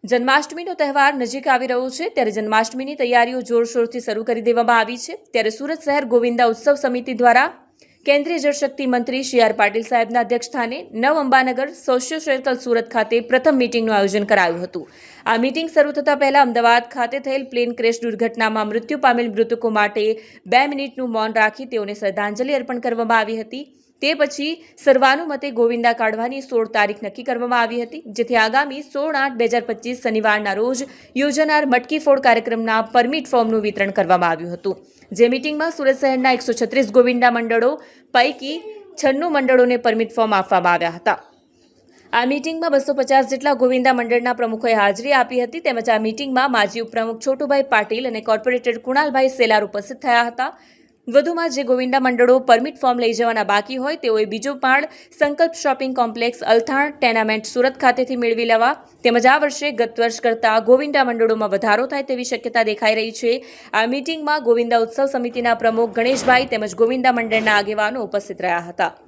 જન્માષ્ટમીનો તહેવાર નજીક આવી રહ્યો છે ત્યારે જન્માષ્ટમીની તૈયારીઓ જોરશોરથી શરૂ કરી દેવામાં આવી છે ત્યારે સુરત શહેર ગોવિંદા ઉત્સવ સમિતિ દ્વારા કેન્દ્રીય જળશક્તિ મંત્રી સી.આર. પાટીલ સાહેબના અધ્યક્ષસ્થાને નવ અંબાનગર સોશિયો સર્કલ સુરત ખાતે પ્રથમ મીટિંગનું આયોજન કરાયું હતું। આ મીટિંગ શરૂ થતાં પહેલા અમદાવાદ ખાતે થયેલ પ્લેન ક્રેશ દુર્ઘટનામાં મૃત્યુ પામેલ મૃતકો માટે 2 મિનિટનું મૌન રાખી તેઓને શ્રદ્ધાંજલિ અર્પણ કરવામાં આવી હતી। તે પછી સર્વાનુમતે ગોવિંદા કાઢવાની 16 તારીખ નક્કી કરવામાં આવી હતી, જેથી આગામી 16/8/2025 શનિવારના રોજ યોજાનાર મટકી ફોડ કાર્યક્રમના પરમિટ ફોર્મનું વિતરણ કરવામાં આવ્યું હતું। જે મીટિંગમાં સુરત શહેરના 136 ગોવિંદા મંડળો પૈકી 96 મંડળોને પરમિટ ફોર્મ આપવામાં આવ્યા હતા। આ મીટિંગમાં 250 જેટલા ગોવિંદા મંડળના પ્રમુખોએ હાજરી આપી હતી તેમજ આ મીટિંગમાં માજી ઉપપ્રમુખ છોટુભાઈ પાટીલ અને કોર્પોરેટર કુણાલભાઈ સેલાર ઉપસ્થિત થયા હતા। વધુમાં જે ગોવિંદા મંડળો પરમિટ ફોર્મ લઈ જવાના બાકી હોય તેઓએ બીજો પાળ સંકલ્પ shopping complex Althan tenement Surat ખાતેથી મેળવી લેવા તેમજ આ વર્ષે ગત વર્ષ કરતાં ગોવિંદા મંડળોમાં વધારો થાય તેવી શક્યતા દેખાઈ રહી છે। આ મીટિંગમાં ગોવિંદા ઉત્સવ સમિતિના પ્રમુખ ગણેશભાઈ તેમજ ગોવિંદા મંડળના આગેવાનો ઉપસ્થિત રહ્યા હતા।